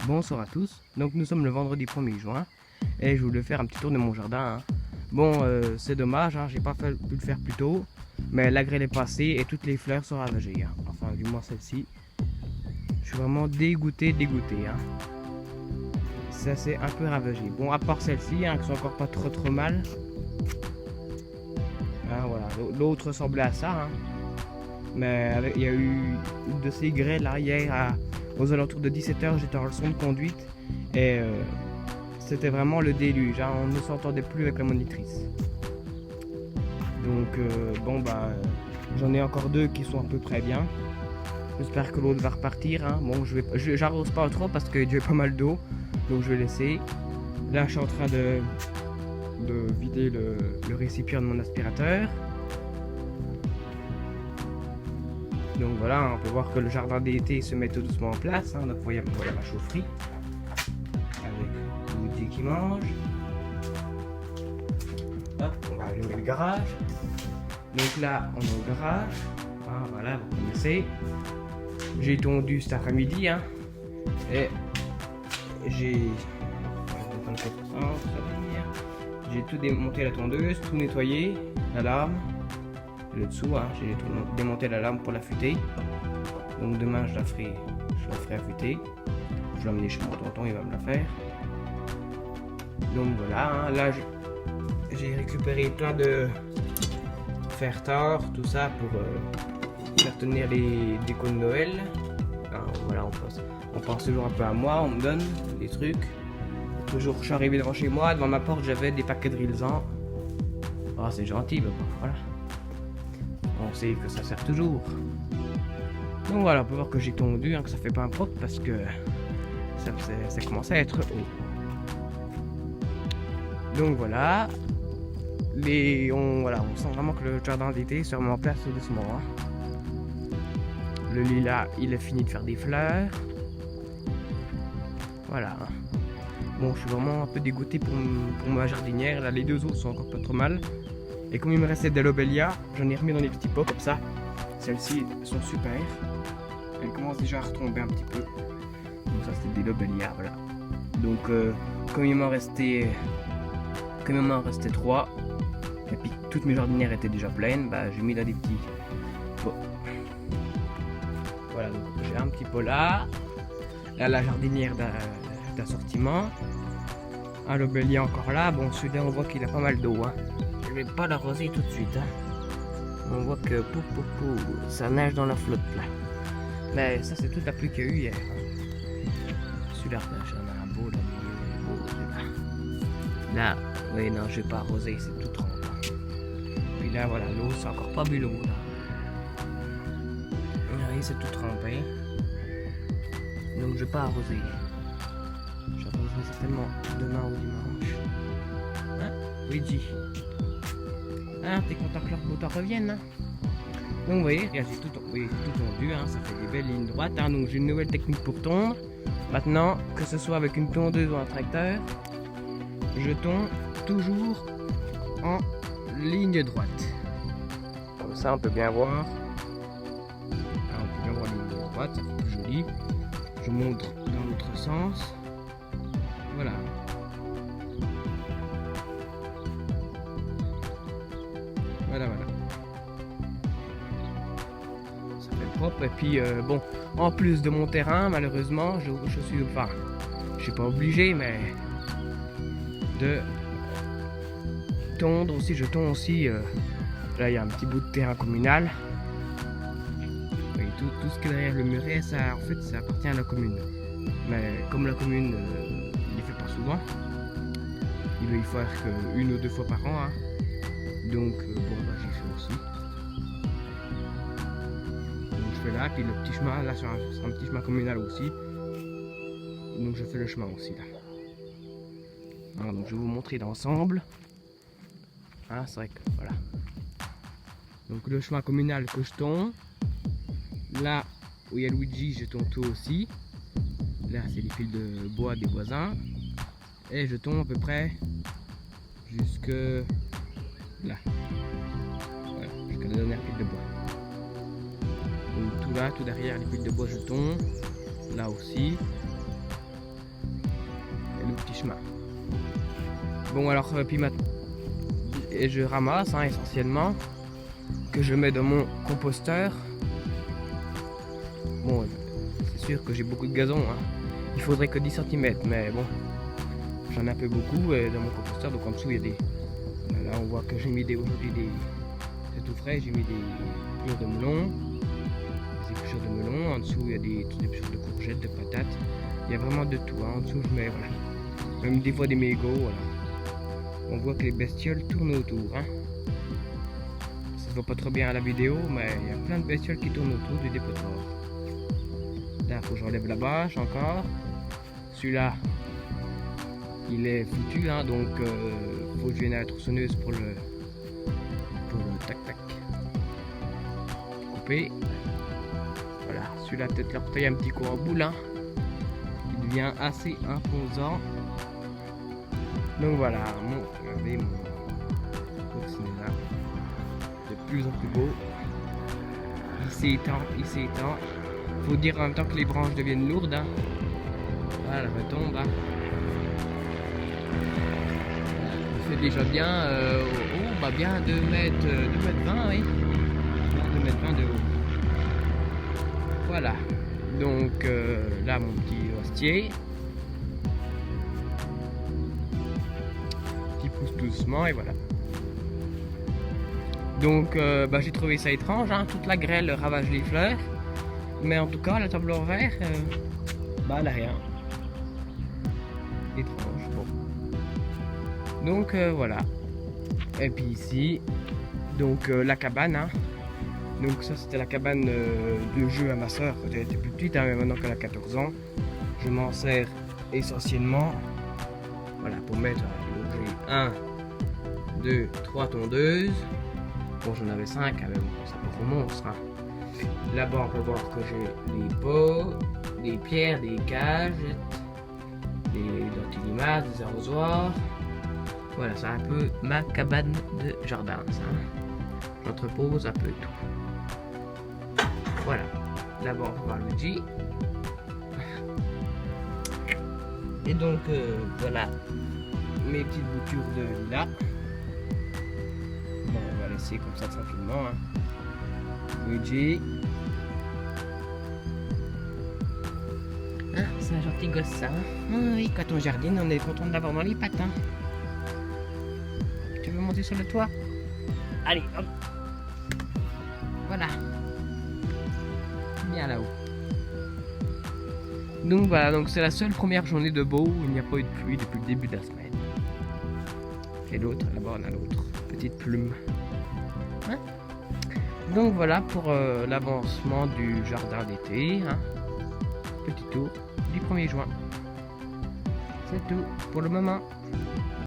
Bonsoir à tous, donc nous sommes le vendredi 1er juin et je voulais faire un petit tour de mon jardin. Bon, c'est dommage, j'ai pas pu le faire plus tôt, mais la grêle est passée et toutes les fleurs sont ravagées. Enfin, du moins celle-ci. Je suis vraiment dégoûté. Ça c'est un peu ravagé. Bon, à part celle-ci, qui sont encore pas trop mal. Voilà, l'autre ressemblait à ça. Mais il y a eu une de ces grêles là hier aux alentours de 17h, j'étais en leçon de conduite et c'était vraiment le déluge, on ne s'entendait plus avec la monitrice. Donc j'en ai encore deux qui sont à peu près bien. J'espère que l'autre va repartir. Bon, j'arrose pas trop parce que j'ai pas mal d'eau, donc je vais laisser. Là, je suis en train de vider le récipient de mon aspirateur. Donc voilà, on peut voir que le jardin d'été se met tout doucement en place. Donc voilà ma chaufferie avec Woody qui mange. Hop, on va allumer le garage. Donc là, on est au garage. Voilà, vous connaissez. J'ai tondu cet après-midi et j'ai tout démonté, la tondeuse, tout nettoyé, la lame. Le dessous, j'ai démonté la lame pour l'affûter. Donc demain je la ferai affûter. Je vais l'emmener chez mon tonton, il va me la faire. Donc voilà, là j'ai récupéré plein de fer tort, tout ça pour faire tenir les décos de Noël. Voilà, on pense toujours un peu à moi, on me donne des trucs. Toujours, je suis arrivé devant chez moi, devant ma porte j'avais des paquets de Rilsan. C'est gentil, mais bon, voilà. On sait que ça sert toujours. Donc voilà, on peut voir que j'ai tondu, que ça fait pas un propre parce que ça commence à être haut. Donc voilà. On sent vraiment que le jardin d'été se remet en place doucement. Le lilas, il a fini de faire des fleurs. Voilà. Bon, je suis vraiment un peu dégoûté pour ma jardinière. Là, les deux autres sont encore pas trop mal. Et comme il me restait des lobélias, j'en ai remis dans les petits pots comme ça. Celles-ci sont super. Elles commencent déjà à retomber un petit peu. Donc ça c'est des lobélias, voilà. Donc comme il m'en restait 3, et puis toutes mes jardinières étaient déjà pleines, j'ai mis dans des petits pots. Voilà, donc j'ai un petit pot là. Là la jardinière d'assortiment. Un lobélia encore là. Bon, celui-là on voit qu'il a pas mal d'eau. Je vais pas l'arroser tout de suite. On voit que ça nage dans la flotte là. Mais ça c'est toute la pluie qu'il y a eu hier. Celui-là, j'en ai un beau là. Là, oui non, je vais pas arroser, c'est tout trempé. Puis là voilà, l'eau c'est encore pas bu l'eau là. Oui, c'est tout trempé. Donc je vais pas arroser. J'arroserai certainement demain ou dimanche. Luigi. T'es content que leur moteur revienne. Donc vous voyez, j'ai tout tondu, ça fait des belles lignes droites. Donc j'ai une nouvelle technique pour tondre. Maintenant, que ce soit avec une tondeuse ou un tracteur, je tonds toujours en ligne droite. Comme ça on peut bien voir. On peut bien voir la ligne droite, ça fait plus joli. Je montre dans l'autre sens. Voilà. Voilà. Ça fait propre. Et puis bon, en plus de mon terrain, malheureusement, je suis pas obligé, mais de tondre aussi. Je tonds aussi. Là, il y a un petit bout de terrain communal. Oui, tout ce qui est derrière le muret, ça appartient à la commune. Mais comme la commune ne fait pas souvent, il va y faire qu'une ou deux fois par an. Donc j'y fais aussi. Donc je fais là, puis le petit chemin, là c'est un petit chemin communal aussi. Donc je fais le chemin aussi là. Donc je vais vous montrer d'ensemble. C'est vrai que voilà. Donc le chemin communal que je tonds. Là où il y a Luigi, je tonds tout aussi. Là c'est les fils de bois des voisins. Et je tonds à peu près jusque là. Voilà, jusqu'à la dernière pile de bois. Donc tout là, tout derrière les piles de bois, je tonds. Là aussi. chemin. Bon alors puis et je ramasse essentiellement, que je mets dans mon composteur. Bon, c'est sûr que j'ai beaucoup de gazon, hein. Il faudrait que 10 cm, mais bon, j'en ai un peu beaucoup dans mon composteur, donc en dessous il y a des... Là on voit que j'ai mis aujourd'hui des... C'est tout frais, j'ai mis des épluchures de melon. Des épluchures de melon, en dessous il y a des épluchures de courgettes, de patates. Il y a vraiment de tout, hein. En dessous je mets, voilà, même des fois des mégots, voilà. On voit que les bestioles tournent autour, hein. Ça se voit pas trop bien à la vidéo, mais il y a plein de bestioles qui tournent autour du dépotoir. Là, faut que j'enlève la bâche encore. Celui-là, il est foutu, hein, donc faut que je vienne à la tronçonneuse pour le tac-tac couper. Voilà, celui-là peut-être leur tailler un petit coup en boule, hein. Il devient assez imposant. Donc voilà, regardez mon coccinelle, de plus en plus beau. Il s'étend. Faut dire en même temps que les branches deviennent lourdes, hein. Voilà, elle retombe, hein. Il fait déjà bien, bien 2 mètres 20, oui. 2 mètres 20 de haut. Voilà. Donc là, mon petit hostier. Qui pousse doucement, et voilà. Donc j'ai trouvé ça étrange, hein. Toute la grêle ravage les fleurs. Mais en tout cas, la table vert, elle n'a rien. Étrange, bon. Donc voilà. Et puis ici, donc la cabane, hein. Donc ça c'était la cabane de jeu à ma soeur quand elle était plus petite, hein, mais maintenant qu'elle a 14 ans. Je m'en sers essentiellement, voilà, pour mettre, j'ai 1, 2, 3 tondeuses. Bon, j'en avais 5, hein, mais bon, ça peut faire monstre, hein. Là-bas, on peut voir que j'ai des pots, des pierres, des cages, des antilimaces, des arrosoirs. Voilà, c'est un peu ma cabane de jardin, ça. J'entrepose un peu tout. Voilà. Là-bas, on peut voir le J. Et donc, voilà mes petites boutures de lilas. Bon, on va laisser comme ça tranquillement, hein. Luigi. Ah, c'est un gentil gosse, ça. Ah, oui, quand on jardine, on est content de l'avoir dans les pattes, hein. Tu veux monter sur le toit? Allez, hop. Voilà. Bien là-haut. Donc voilà, donc c'est la seule première journée de beau où il n'y a pas eu de pluie depuis le début de la semaine. Et l'autre, là-bas on a l'autre petite plume. Hein? Donc voilà pour l'avancement du jardin d'été, hein. Petit tour du 1er juin. C'est tout pour le moment.